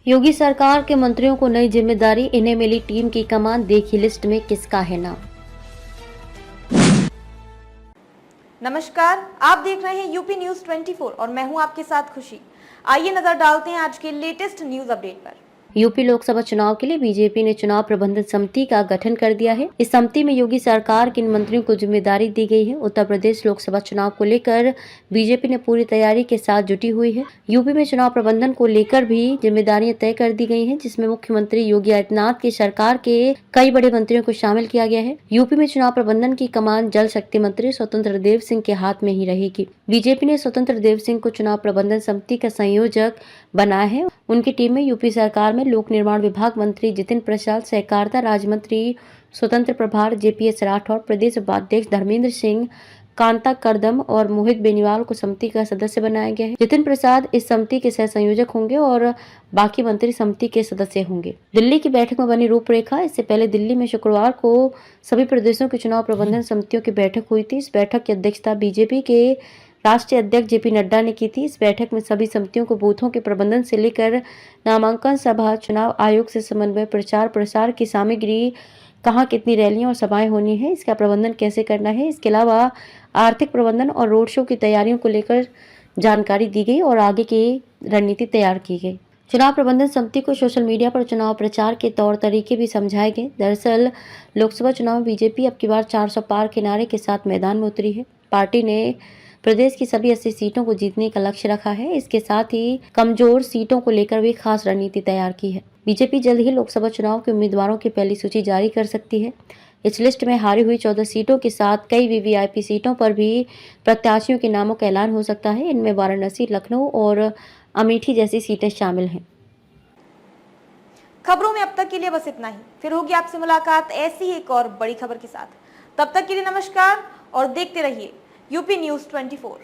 योगी सरकार के मंत्रियों को नई जिम्मेदारी, इन्हें मिली टीम की कमान, देखी लिस्ट में किसका है नाम। नमस्कार, आप देख रहे हैं यूपी न्यूज 24 और मैं हूं आपके साथ खुशी। आइए नजर डालते हैं आज के लेटेस्ट न्यूज अपडेट पर। यूपी लोकसभा चुनाव के लिए बीजेपी ने चुनाव प्रबंधन समिति का गठन कर दिया है। इस समिति में योगी सरकार के मंत्रियों को जिम्मेदारी दी गई है। उत्तर प्रदेश लोकसभा चुनाव को लेकर बीजेपी ने पूरी तैयारी के साथ जुटी हुई है। यूपी में चुनाव प्रबंधन को लेकर भी जिम्मेदारियां तय कर दी गई हैं, जिसमें मुख्यमंत्री योगी आदित्यनाथ की सरकार के कई बड़े मंत्रियों को शामिल किया गया है। यूपी में चुनाव प्रबंधन की कमान जल शक्ति मंत्री स्वतंत्र देव सिंह के हाथ में ही रहेगी। बीजेपी ने स्वतंत्र देव सिंह को चुनाव प्रबंधन समिति का संयोजक बनाया है। उनकी टीम में यूपी सरकार में लोक निर्माण विभाग मंत्री जितिन प्रसाद, सहकारिता राज्य मंत्री स्वतंत्र प्रभार जेपीएस राठौर, प्रदेश उपाध्यक्ष धर्मेंद्र सिंह, कांता करदम और मोहित बेनीवाल को समिति का सदस्य बनाया गया है। जितिन प्रसाद इस समिति के सह संयोजक होंगे और बाकी मंत्री समिति के सदस्य होंगे। दिल्ली की बैठक में बनी रूपरेखा। इससे पहले दिल्ली में शुक्रवार को सभी प्रदेशों की चुनाव प्रबंधन समितियों की बैठक हुई थी। इस बैठक की अध्यक्षता बीजेपी के राष्ट्रीय अध्यक्ष जेपी नड्डा ने की थी। इस बैठक में सभी समितियों को बूथों के प्रबंधन से लेकर नामांकन सभा, चुनाव आयोग से समन्वय, प्रचार प्रसार की सामग्री, कहाँ कितनी रैलियां और सभाएं होनी है, इसका प्रबंधन कैसे करना है, इसके अलावा आर्थिक प्रबंधन और रोड शो की तैयारियों को लेकर जानकारी दी गई और आगे की रणनीति तैयार की गई। चुनाव प्रबंधन समिति को सोशल मीडिया पर चुनाव प्रचार के तौर तरीके भी समझाए गए। दरअसल लोकसभा चुनाव में बीजेपी अब की बार 400 पार के नारे के साथ मैदान में उतरी है। पार्टी ने प्रदेश की सभी 80 सीटों को जीतने का लक्ष्य रखा है। इसके साथ ही कमजोर सीटों को लेकर भी खास रणनीति तैयार की है। बीजेपी जल्द ही लोकसभा चुनाव के उम्मीदवारों की पहली सूची जारी कर सकती है। इस लिस्ट में हारी हुई 14 सीटों के साथ कई वीवीआईपी सीटों पर भी प्रत्याशियों के नामों का ऐलान हो सकता है। इनमें वाराणसी, लखनऊ और अमेठी जैसी सीटें शामिल हैं। खबरों में अब तक के लिए बस इतना ही। फिर होगी आपसे मुलाकात ऐसी एक और बड़ी खबर के साथ। तब तक के लिए नमस्कार और देखते रहिए यूपी न्यूज 24।